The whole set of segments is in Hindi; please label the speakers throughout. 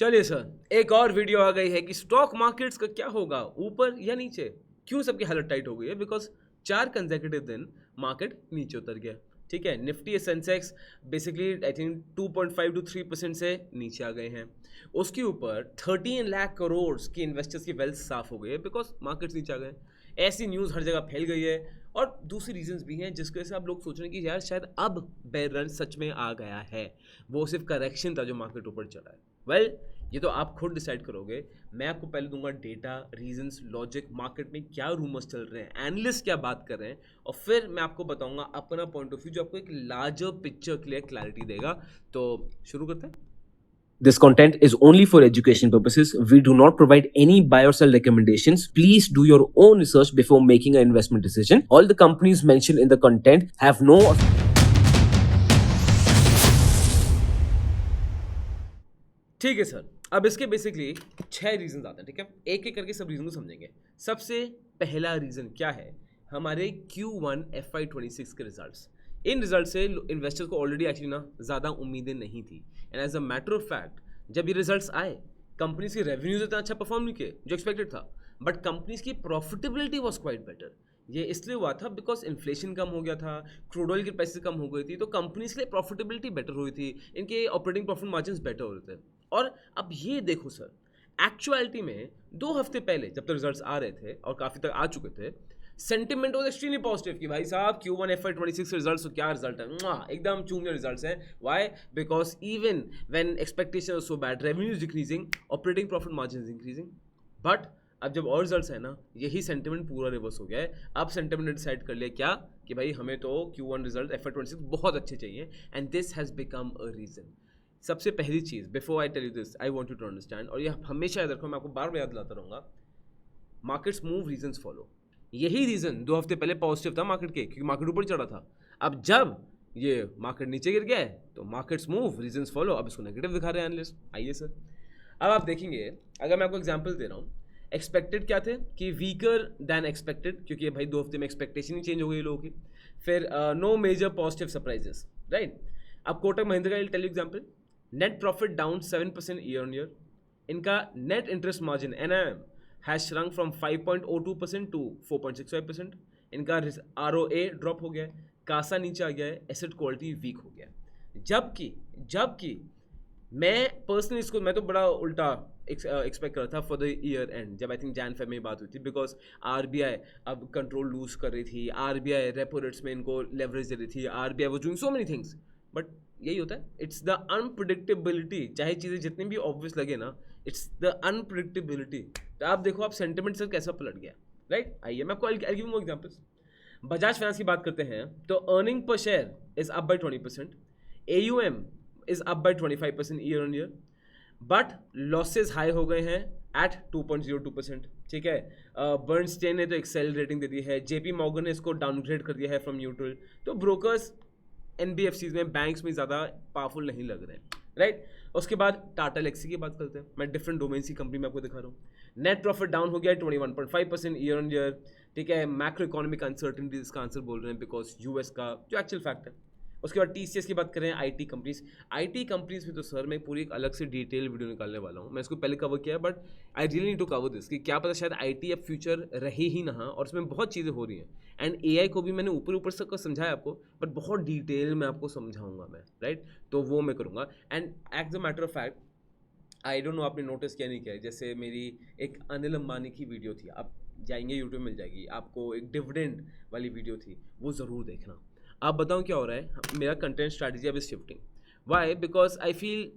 Speaker 1: चलिए सर, एक और वीडियो आ गई है कि स्टॉक मार्केट्स का क्या होगा, ऊपर या नीचे। क्यों सबकी हालत टाइट हो गई है? बिकॉज 4 कंसेक्यूटिव दिन मार्केट नीचे उतर गया। ठीक है, Nifty Sensex basically I think 2.5 to 3% से नीचे आ गए हैं। उसके ऊपर 13 लाख करोड़ की इन्वेस्टर्स की वेल्थ साफ हो गई है बिकॉज मार्केट्स नीचे आ गए। ऐसी न्यूज़ हर जगह फैल गई है और दूसरी रीजंस भी हैं जिसकी वजह से आप लोग सोच रहे हैं कि यार शायद अब बेयर रन सच में आ गया है, वो सिर्फ करेक्शन था जो मार्केट ऊपर चला है। वेल ये तो आप खुद डिसाइड करोगे। मैं आपको पहले दूंगा डेटा, रीजंस, लॉजिक, मार्केट में क्या रूमर्स चल रहे हैं, एनालिस्ट क्या बात कर रहे हैं, और फिर मैं आपको बताऊंगा अपना पॉइंट ऑफ व्यू जो आपको एक लार्जर पिक्चर क्लियर क्लैरिटी देगा। तो शुरू करते हैं।
Speaker 2: This content is only for education purposes. We do not provide any buy or sell recommendations. Please do your own research before making an investment decision. All the companies mentioned in the content have no
Speaker 1: ठीक है सर, अब इसके बेसिकली 6 रीजन आते हैं। ठीक है, एक एक करके सब रीजन को समझेंगे। सबसे पहला रीजन क्या है? हमारे Q1 FY26 के रिजल्ट्स। इन रिजल्ट से इन्वेस्टर्स को ऑलरेडी एक्चुअली ना ज़्यादा उम्मीदें नहीं थी, and as a matter of fact जब ये रिजल्ट्स आए कंपनीज की रेवेन्यूज इतना अच्छा परफॉर्म नहीं किए जो एक्सपेक्टेड था, बट कंपनीज की प्रॉफिटेबिलिटी वॉज क्वाइट बेटर। ये इसलिए हुआ था बिकॉज इन्फ्लेशन कम हो गया था, क्रूड ऑयल की प्राइसेस कम हो गई थी, तो कंपनीज के लिए प्रॉफिटेबिलिटी बेटर हुई थी, इनके ऑपरेटिंग प्रॉफिट मार्जिन बेटर हो रहे थे। और अब ये देखो सर, एक्चुअलिटी में 2 हफ्ते पहले जब तक रिजल्ट्स आ रहे थे और काफ़ी तक आ चुके थे, सेंटिमेंट वॉज एक्सट्रीमली पॉजिटिव कि भाई साहब Q1 FY26 रिजल्ट्स तो क्या रिजल्ट है, एकदम चूमिया रिजल्ट्स हैं। Why? Because even when expectation was so bad, revenues decreasing, operating profit margin increasing. But अब जब और रिजल्ट्स है ना, यही सेंटिमेंट पूरा रिवर्स हो गया है। अब सेंटिमेंट ने डिसाइड कर लिया क्या कि भाई हमें तो Q1 रिजल्ट FY26 बहुत अच्छे चाहिए, and this has become a reason. सबसे पहली चीज़, before I tell you this, I want you to understand, और ये हमेशा याद रखो, मैं आपको बार बार याद दिलाता रहूँगा, मार्केट्स मूव, रीजंस फॉलो। यही रीज़न 2 हफ्ते पहले पॉजिटिव था मार्केट के, क्योंकि मार्केट ऊपर चढ़ा था। अब जब ये मार्केट नीचे गिर गया है तो मार्केट्स मूव, रीजंस फॉलो। अब इसको नेगेटिव दिखा रहे हैं एनालिस्ट। आइए सर, अब आप देखेंगे, अगर मैं आपको एग्जांपल दे रहा हूँ, एक्सपेक्टेड क्या थे कि वीकर दैन एक्सपेक्टेड, क्योंकि भाई 2 हफ्ते में एक्सपेक्टेशन ही चेंज हो गई लोगों की। फिर no major positive surprises, right. अब कोटक महिंद्रा का take example, net profit down 7% year on year. इनका net interest margin NIM has shrunk from 5.02% to 4.65%। इनका ROA ड्रॉप हो गया है, कासा नीचे आ गया है, एसेट क्वालिटी वीक हो गया है। जबकि मैं पर्सनली इसको, मैं तो बड़ा उल्टा एक्सपेक्ट कर रहा था फॉर द ईयर एंड, जब आई थिंक जैन फेब में बात हुई थी, बिकॉज RBI अब कंट्रोल लूज कर रही थी, RBI रेपो रेट्स में इनको लेवरेज दे रही थी, RBI was doing so many things. But यही होता है, इट्स द अनप्रिडिक्टेबिलिटी। चाहे चीज़ें जितनी भी ऑब्वियस लगे ना, इट्स द अनप्रिडिक्टेबिलिटी। तो आप देखो, आप सेंटिमेंट से कैसा पलट गया, राइट। आइए मैं आपको I give more examples. Bajaj finance की बात करते हैं तो earning per share is up by 20%, AUM is up by 25% year on year, but losses high हो गए हैं एट 2.02%। ठीक है, बर्नस्टेन ने तो एक्सेल रेटिंग दे दी है, JP मॉर्गन ने इसको डाउनग्रेड कर दिया है फ्रॉम न्यूट्रल। तो ब्रोकर्स NBFCs में, बैंक्स में ज़्यादा पावरफुल नहीं लग रहे हैं, राइट। उसके बाद टाटा लेक्सी की बात करते हैं। मैं डिफरेंट डोमेन्स की कंपनी में आपको दिखा रहा हूँ। नेट प्रॉफिट डाउन हो गया 21.5% ईयर ऑन ईयर। ठीक है, मैक्रो इकोनॉमिक अनसर्टेनिटी इसका आंसर बोल रहे हैं, बिकॉज US का जो एक्चुअल फैक्ट है। उसके बाद TCS की बात करें, IT कंपनीज में तो सर मैं पूरी एक अलग से डिटेल वीडियो निकालने वाला हूँ। मैं इसको पहले कवर किया है, but I really need to cover this कि क्या पता शायद IT अब फ्यूचर रहे ही ना, और उसमें बहुत चीज़ें हो रही हैं। एंड AI को भी मैंने ऊपर से समझाया आपको, बट बहुत डिटेल में आपको समझाऊंगा मैं, राइट। तो वो मैं करूँगा। And as a matter of fact, I don't know आपने नोटिस किया नहीं किया, जैसे मेरी एक अनिल अंबानी की वीडियो थी, आप जाएंगे यूट्यूब मिल जाएगी आपको, एक डिविडेंड वाली वीडियो थी, वो ज़रूर देखना। आप बताऊँ क्या हो रहा है, मेरा कंटेंट स्ट्रैटेजी अब is shifting. Why? Because I feel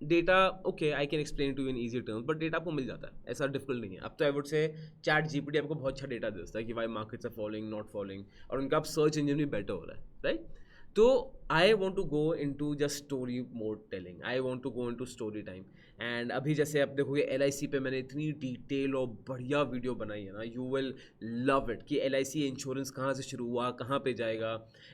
Speaker 1: data, okay I can explain to in easy terms, but data आपको मिल जाता है, ऐसा डिफिकल्ट नहीं है। अब तो आई वुड से ChatGPT आपको बहुत अच्छा डेटा देता है कि why markets are following, not following, और उनका अब सर्च इंजन भी बेटर हो रहा है, राइट। तो I want to go into just story mode telling, I want to go into story time. And अभी जैसे आप देखोगे LIC पे मैंने इतनी डिटेल और बढ़िया वीडियो बनाई है ना, यू विल लव इट, कि LIC इंश्योरेंस कहाँ से शुरू हुआ, कहाँ पे जाएगा।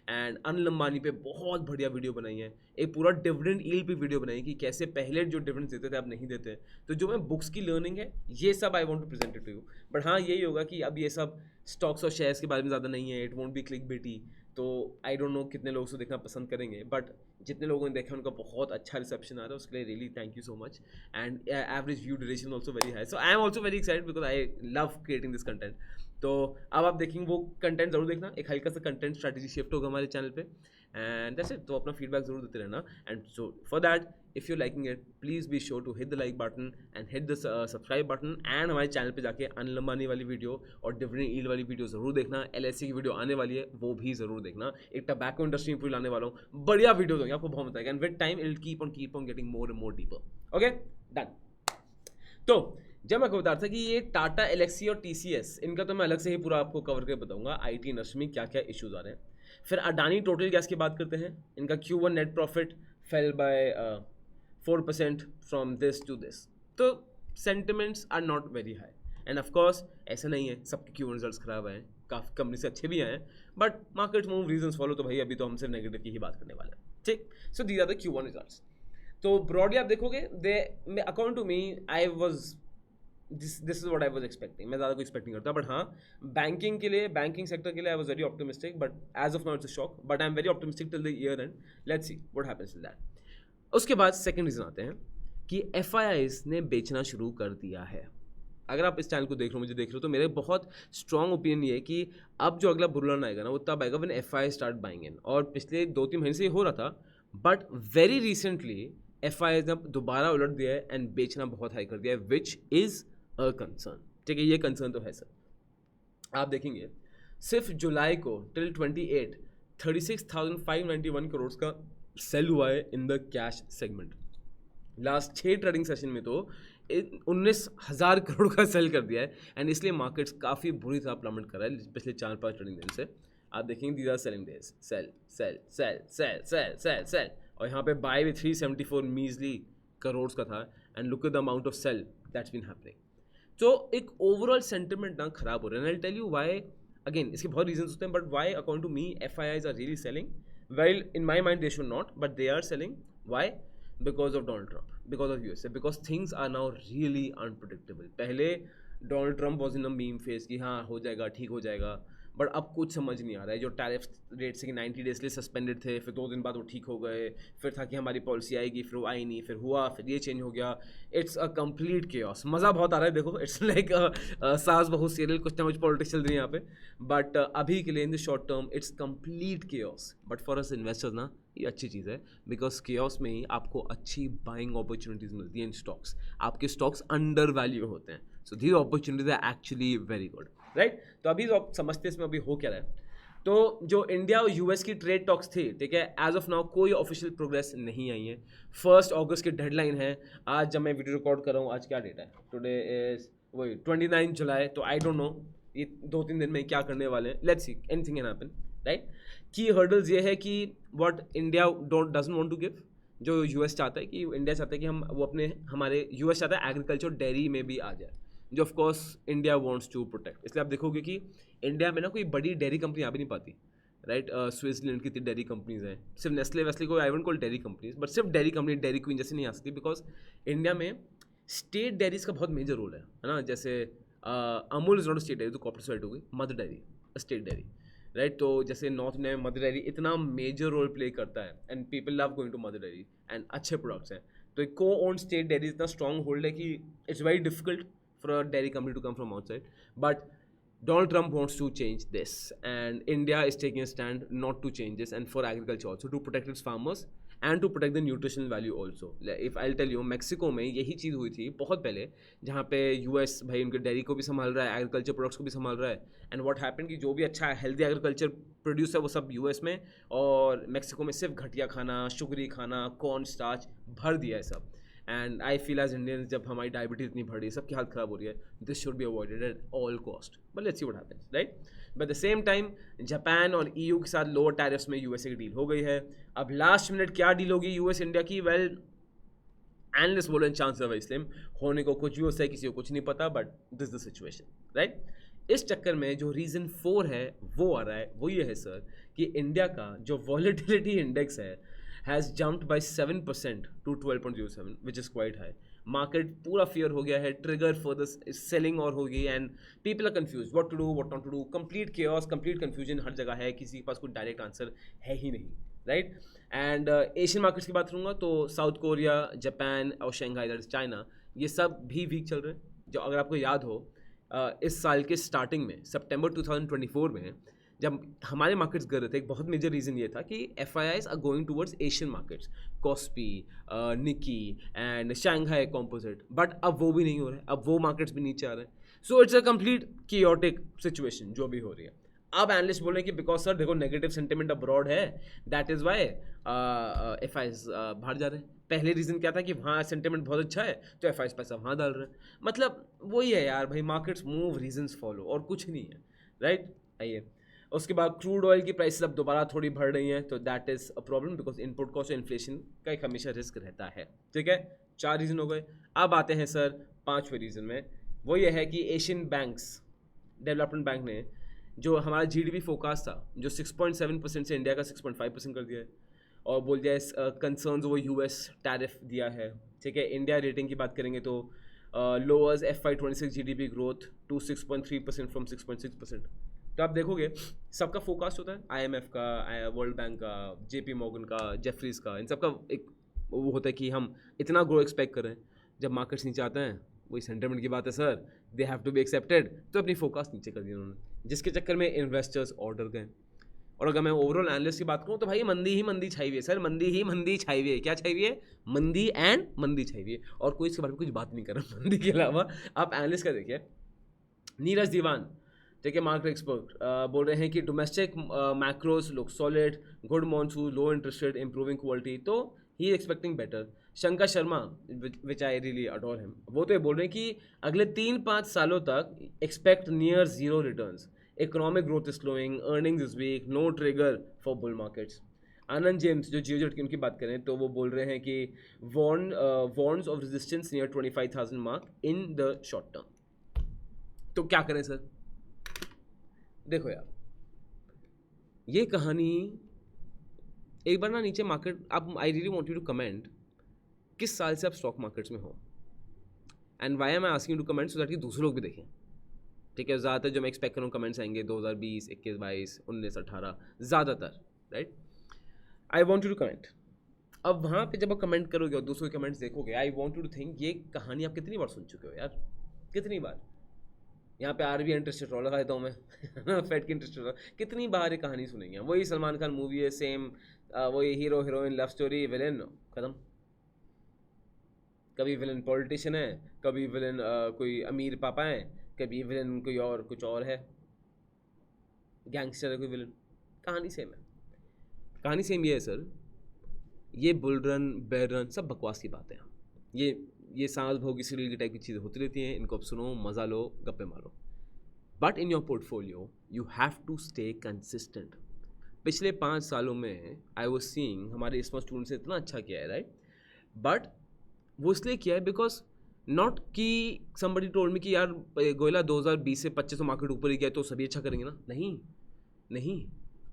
Speaker 1: एंड अनिल अंबानी पे बहुत बढ़िया वीडियो बनाई है, एक पूरा डिविडेंड यील्ड पे वीडियो बनाई कि कैसे पहले जो डिविडेंड देते थे अब नहीं देते। तो जो मैं बुक्स की लर्निंग है, ये सब I want to present it to you. But हाँ, यही होगा कि अब ये सब स्टॉक्स और शेयर्स के बारे में ज़्यादा नहीं है, इट वोंट बी क्लिक बेटी। तो आई डोंट नो कितने लोग उसको देखना पसंद करेंगे, बट जितने लोगों ने देखा उनका बहुत अच्छा रिसेप्शन आ रहा है, उसके लिए really thank you so much. And average view duration also very high, so I am also very excited because I love creating this content. तो अब आप देखेंगे वो कंटेंट जरूर देखना, एक हल्का सा कंटेंट स्ट्रैटेजी शिफ्ट होगा हमारे चैनल पे. And that's it. तो अपना फीडबैक जरूर देते रहना. And so for that if you liking it please be sure to hit the like button and hit the subscribe button. And हमारे चैनल पे जाके अनलंबानी वाली वीडियो और डिविडेंड यील्ड वाली वीडियो जरूर देखना. LSE की वीडियो आने वाली है, वो भी जरूर देखना. एक टबैको इंडस्ट्री में पूरी लाने वाला हूँ, बढ़िया वीडियो होंगे, आपको बहुत मजा आएगा. And with time it will keep on getting more and more deeper. Okay done. तो जब मैं आपको बता रहा था कि ये टाटा, एलेक्सी और TCS, इनका तो मैं अलग से ही पूरा आपको कवर करके बताऊंगा IT इंडस्ट्री में क्या क्या इश्यूज आ रहे हैं. फिर अडानी टोटल गैस की बात करते हैं. इनका Q1 net profit fell by 4% from this to this. तो sentiments are not very high. And of course ऐसा नहीं है सबके Q1 रिजल्ट्स खराब आए हैं, काफ़ी कंपनी से अच्छे भी आए हैं, but market move reasons follow. तो भाई अभी तो हम सिर्फ नेगेटिव की ही बात करने वाले हैं. ठीक. So these are the Q1 results. तो ब्रॉडली आप देखोगे they according to me I was this is what I was expecting. मैं ज़्यादा कोई एक्सपेक्ट नहीं करता, बट हाँ बैंकिंग के लिए, बैंकिंग सेक्टर के लिए I was very optimistic, but as of now it's a shock. But I am very optimistic till the year end. Let's see what happens in that. उसके बाद सेकंड रीज़न आते हैं कि FIIs ने बेचना शुरू कर दिया है. अगर आप इस चैनल को देख रहे हो, मुझे देख रहे हो, तो मेरे बहुत स्ट्रॉन्ग ओपिनियन ये है कि अब जो अगला बुरा आएगा ना वो तब आएगा व्हेन FIIs स्टार्ट बाइंग इन. और पिछले 2-3 महीने से ये हो रहा था, बट वेरी रिसेंटली FIIs ने दोबारा उलट दिया है एंड बेचना बहुत हाई कर दिया है, विच इज़ अ कंसर्न. ठीक है, ये कंसर्न तो है सर. आप देखेंगे सिर्फ जुलाई को टिल 28 36,591 करोड़ का सेल हुआ है in the cash segment. Last 6 trading session में तो 19,000 करोड़ का सेल कर दिया है. एंड इसलिए मार्केट्स काफ़ी बुरी तरह प्लमेट कर रहा है पिछले 4-5 ट्रेडिंग दिन से. आप देखेंगे these are selling days. Sell sell sell sell sell sell sell. और यहाँ पे बाय भी 374 मीजली करोड़ का था. And look at the amount of sell that's been happening. तो एक ओवरऑल सेंटिमेंट ना खराब हो रहा है. And I tell you why. Again इसके बहुत रीजंस होते हैं, but why according to me FIIs are really selling. Well in my mind they should not, but they are selling. Why? Because of Donald Trump, because of USA, because things are now really unpredictable. पहले Donald Trump was in a meme face कि हाँ हो जाएगा, ठीक हो जाएगा, बट अब कुछ समझ नहीं आ रहा है. जो टैरिफ रेट से कि 90 डेज लिए सस्पेंडेड थे, फिर 2 दिन बाद वो ठीक हो गए, फिर था कि हमारी पॉलिसी आएगी, फिर वो आई नहीं, फिर हुआ, फिर ये चेंज हो गया. It's a complete chaos. मज़ा बहुत आ रहा है. देखो इट्स लाइक सास बहू सीरियल, कुछ ना कुछ पॉलिटिक्स चल रही है यहाँ पे. बट अभी के लिए in the short term it's complete chaos. But for us investors ना ये अच्छी चीज़ है, बिकॉज केओस में ही आपको अच्छी बाइंग अपॉर्चुनिटीज़ मिलती हैं इन स्टॉक्स. आपके स्टॉक्स अंडर वैल्यू होते हैं. So these opportunities are actually very good, right. तो अभी तो आप समझते हैं इसमें अभी हो क्या रहा है. तो जो इंडिया और US की ट्रेड टॉक्स थी, ठीक है, एज ऑफ नाउ कोई ऑफिशियल प्रोग्रेस नहीं आई है. 1 अगस्त की डेडलाइन है. आज जब मैं वीडियो रिकॉर्ड कर रहा हूँ, आज क्या डेट है? टुडे इज वही 29 जुलाई. तो आई डोंट नो ये 2-3 दिन में क्या करने वाले हैं. Let's see, anything can happen, right. की हर्डल्स ये है कि what India doesn't want to give. जो US चाहता है कि इंडिया चाहता है कि हम वो अपने हमारे US चाहता है एग्रीकल्चर डेयरी में भी आ जाए, जो of course India wants to protect. इसलिए आप देखोगे कि इंडिया में ना कोई बड़ी डेयरी कंपनी आ भी नहीं पाती, राइट. स्विट्जरलैंड की डेयरी कंपनीज हैं, सिर्फ नेस्ले वेस्ले को I won't call dairy companies, but सिर्फ डेयरी कंपनी, डेयरी क्वीन जैसे नहीं आ सकती, बिकॉज इंडिया में स्टेट डेयरीज का बहुत मेजर रोल है ना. जैसे Amul is not state dairy, तो कॉर्पोरेट सोसाइटी हो गई. Mother dairy state dairy, right. तो जैसे नॉर्थ इंडिया में मदर डेयरी इतना मेजर रोल प्ले करता है and people love going to Mother Dairy and अच्छे प्रोडक्ट्स हैं. तो एक को ओन स्टेट डेयरी इतना स्ट्रॉन्ग होल्ड है कि it's very difficult for a dairy company to come from outside. But Donald Trump wants to change this, and India is taking a stand not to change this, and for agriculture also, to protect its farmers and to protect the nutritional value also. If I'll tell you, Mexico में यही चीज़ हुई थी बहुत पहले, जहाँ पे US भाई उनके डेयरी को भी संभाल रहा है, एग्रीकल्चर प्रोडक्ट्स को भी संभाल रहा है. एंड व्हाट हैपेंड कि जो भी अच्छा हेल्दी एग्रीकल्चर प्रोड्यूस है वो सब US में, और मेक्सिको में सिर्फ घटिया खाना, शुगरी खाना, कॉर्न स्टार्च भर दिया है सब. And I feel as Indian जब हमारी डायबिटीज इतनी बढ़ रही है, सबकी हालत ख़राब हो रही है, this should be avoided at all cost. But let's see what happens, right. But the same time Japan और EU के साथ लोअर टैरिफ्स में USA की डील हो गई है. अब लास्ट मिनट क्या डील होगी US इंडिया की? वेल एनालिस्ट बोले चांस है स्लिम होने को, कुछ भी हो सकता है, किसी को कुछ नहीं पता, but this the situation, right. इस चक्कर में जो रीज़न 4 है वो आ रहा है, वो ये है सर कि इंडिया का जो वॉलेटिलिटी इंडेक्स है has jumped by 7% to 12.07, which is quite high. Market पूरा फियर हो गया है, ट्रिगर फॉर द सेलिंग और होगी, and people are confuse what to do what not to do, complete chaos, complete confusion हर जगह है, किसी के पास कोई डायरेक्ट आंसर है ही नहीं, राइट। एंड एशियन मार्केट्स की बात करूँगा तो साउथ कोरिया, जापान और शंघाई दैट इज चाइना, ये सब भी वीक चल रहे हैं। जो अगर आपको याद हो इस साल के स्टार्टिंग में सितंबर 2024 में जब हमारे मार्केट्स गिर रहे थे, एक बहुत मेजर रीज़न ये था कि FIIs are going towards Asian markets, KOSPI, Nikkei and Shanghai composite, but अब वो भी नहीं हो रहा है, अब वो मार्केट्स भी नीचे आ रहे हैं। So it's a complete chaotic situation जो भी हो रही है। अब एनालिस्ट बोल रहे हैं कि बिकॉज सर देखो नेगेटिव सेंटिमेंट अब्रॉड है, दैट इज़ वाई FIs बाहर जा रहे हैं। पहले रीज़न क्या था कि वहाँ सेंटिमेंट बहुत अच्छा है तो FIs पैसा वहाँ डाल रहे हैं। मतलब वही है यार भाई, मार्केट्स मूव, रीजंस फॉलो, और कुछ नहीं है, राइट। आइए उसके बाद क्रूड ऑयल की प्राइस अब दोबारा थोड़ी बढ़ रही हैं, तो that is a problem because input cost और इन्फ्लेशन का एक हमेशा रिस्क रहता है, ठीक है। 4 रीज़न हो गए। अब आते हैं सर 5वें रीज़न में, वो ये है कि एशियन बैंक्स, डेवलपमेंट बैंक ने जो हमारा GDP फोकास्ट था जो 6.7% से इंडिया का 6.5% कर दिया है, और बोल दिया है कंसर्न्स ओवर US टैरिफ दिया है, ठीक है। इंडिया रेटिंग की बात करेंगे तो lowers FY26 GDP growth to 6.3% from 6.6%। तो आप देखोगे सबका फोकास्ट होता है, IMF का, वर्ल्ड बैंक का, JP मॉर्गन का, जेफरीज का, इन सबका एक वो होता है कि हम इतना ग्रो एक्सपेक्ट कर रहे हैं। जब मार्केट्स नीचे आते हैं, वही सेंटिमेंट की बात है sir, they have to be accepted, तो अपनी फोकास्ट नीचे कर दी उन्होंने, जिसके चक्कर में इन्वेस्टर्स ऑर्डर गए। और अगर मैं ओवरऑल एनालिस्ट की बात करूँ तो भाई मंदी ही मंदी छाई हुई है सर, मंदी ही मंदी छाई हुई है। क्या छाई हुई है? मंदी एंड मंदी छाई हुई है, और कोई इसके बारे में कुछ बात नहीं कर रहा मंदी के अलावा। आप एनालिस्ट का देखिए, नीरज दीवान, ठीक है, मार्केट एक्सपर्ट, बोल रहे हैं कि domestic macros look solid, good monsoon, low interest rate, improving quality, तो ही expecting better. Shankar Sharma, which I really adore him, वो तो ये बोल रहे हैं कि अगले 3-5 सालों तक expect near zero returns, economic growth is slowing, earnings is weak, know trigger for bull markets. Anand James जो जियोजेट की उनकी बात करें तो वो बोल रहे हैं कि warns of resistance near 25,000 mark in the short term. तो क्या करें सर? देखो यार, ये कहानी एक बार ना नीचे मार्केट, आप, I really want you to comment किस साल से आप स्टॉक मार्केट्स में हो, and why am I asking to comment so that कि दूसरे लोग भी देखें, ठीक है। ज़्यादातर जो मैं एक्सपेक्ट करूँ कमेंट्स आएंगे 2020, 21, 22, 19, 18, ज़्यादातर, right. I want you to comment. अब वहाँ पे जब आप कमेंट करोगे और दूसरों के कमेंट्स देखोगे, I want you to think ये कहानी आप कितनी बार सुन चुके हो यार, कितनी बार। यहाँ पे RBI इंटरेस्ट रेट लगा देता हूँ मैं फेड की इंटरेस्ट रेट, कितनी बार ये कहानी सुनेंगे। वही सलमान खान मूवी है, सेम वही hero heroine love story, villain खत्म। कभी विलेन पॉलिटिशियन है, कभी विलेन कोई अमीर पापा है, कभी विलेन कोई और कुछ और है, गैंगस्टर है कोई विलेन, कहानी सेम है। कहानी सेम ये है सर, ये बुल रन, बेयर रन सब बकवास की बातें हैं। ये सांस भोगी सीरियल की टाइप की चीज़ें होती रहती हैं, इनको आप सुनो, मज़ा लो, गप्पे मारो, but in your portfolio you have to stay consistent. पिछले 5 सालों में आई वॉज सीइंग हमारे इसमें स्टूडेंट्स ने इतना अच्छा किया है, राइट, बट वो इसलिए किया है बिकॉज नॉट कि समबडी टोल्ड मी कि यार गोयला 2020 से 25 मार्केट ऊपर ही गया तो सभी अच्छा करेंगे ना, नहीं,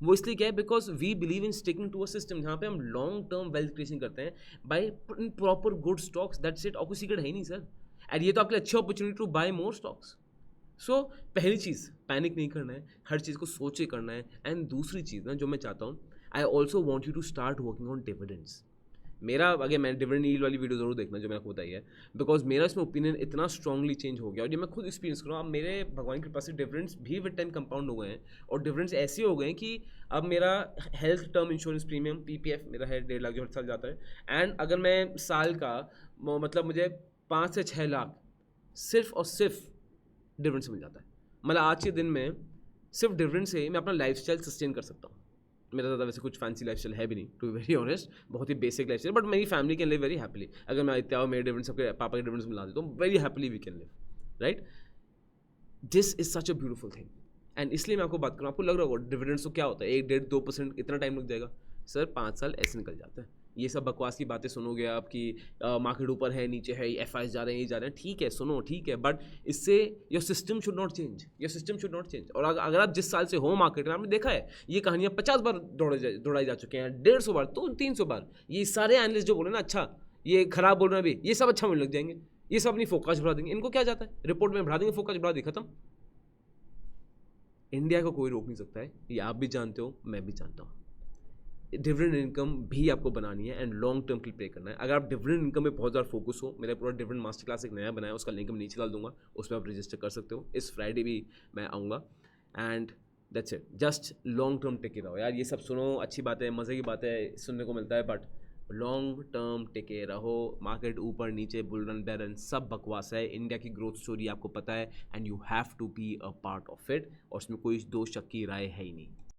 Speaker 1: वो इसलिए क्या है because we believe in sticking to a system जहाँ पे हम लॉन्ग टर्म वेल्थ क्रिएशन करते हैं by proper good stocks, that's it. और कोई सीक्रेट है ही नहीं सर, एंड ये तो आपके लिए अच्छी opportunity to buy more stocks. So पहली चीज़, पैनिक नहीं करना है, हर चीज़ को सोच के करना है। एंड दूसरी चीज़ ना जो मैं चाहता हूँ, I also want you to start working on dividends. मेरा अगर मैं डिविडेंड यील्ड वाली वीडियो जरूर देखना जो मैंने आपको बताई है, बिकॉज मेरा इसमें ओपिनियन इतना स्ट्रांगली चेंज हो गया, और ये मैं खुद एक्सपीरियंस कर रहा हूँ। अब मेरे भगवान की कृपा से डिविडेंड्स भी विद टाइम कंपाउंड हो गए हैं, और डिविडेंड्स ऐसे हो गए हैं कि अब मेरा health term insurance premium PPF मेरा है 1.5 लाख जो हर साल जाता है, एंड अगर मैं साल का मतलब मुझे 5 से 6 लाख सिर्फ और सिर्फ डिविडेंड से मिल जाता है। मतलब आज के दिन में सिर्फ डिविडेंड से मैं अपना लाइफस्टाइल सस्टेन कर सकता हूँ। मेरा ज़्यादा वैसे कुछ फैंसी लाइफस्टाइल है भी नहीं, टू बी वेरी ऑनेस्ट, बहुत ही बेसिक लाइफस्टाइल, बट मेरी family can live very happily. अगर मैं इतना और मेरे डिविडेंड सबके पापा के डिविडेंड्स मिला देता हूँ, very happily we can live, right. This is such a beautiful thing, and इसलिए मैं आपको बात करूँ। आपको लग रहा होगा डिविडेंड्स तो क्या होता है, 1-1.5-2% इतना टाइम लग जाएगा सर, 5 साल ऐसे निकल जाते हैं। ये सब बकवास की बातें सुनोगे आप कि मार्केट ऊपर है नीचे है, FIs जा रहे हैं, ये जा रहे हैं, ठीक है सुनो, ठीक है, बट इससे your system should not change. और अगर आप जिस साल से हो मार्केट में, आपने देखा है ये कहानियाँ 50 बार दौड़ाई जा चुके हैं, 150 बार तो 300 बार। ये सारे एनालिस्ट जो बोले ना, अच्छा ये खराब बोल रहे हैं अभी, ये सब अच्छा मिलने लग जाएंगे, ये सब अपनी फोकस बढ़ा देंगे। इनको क्या जाता है, रिपोर्ट में बढ़ा देंगे, फोकस बढ़ा दी, खत्म। इंडिया को कोई रोक नहीं सकता है, ये आप भी जानते हो, मैं भी जानता हूँ। डिविडेंड इनकम भी आपको बनानी है एंड लॉन्ग टर्म के लिए प्ले करना है। अगर आप डिविडेंड इनकम में बहुत ज़्यादा फोकस हो, मेरा पूरा डिविडेंड मास्टर क्लास एक नया बनाया, उसका लिंक मैं नीचे डाल दूंगा, उसमें आप रजिस्टर कर सकते हो। इस फ्राइडे भी मैं आऊँगा and that's it. Just long term टिके रहो यार, ये सब सुनो, अच्छी बात है, मज़े की बात है, सुनने को मिलता है, बट लॉन्ग टर्म टिके रहो। मार्केट ऊपर नीचे, बुल रन बेर रन सब बकवास है। इंडिया की ग्रोथ स्टोरी आपको पता है and you have to be a part of it, और उसमें कोई दो शक की राय है ही नहीं।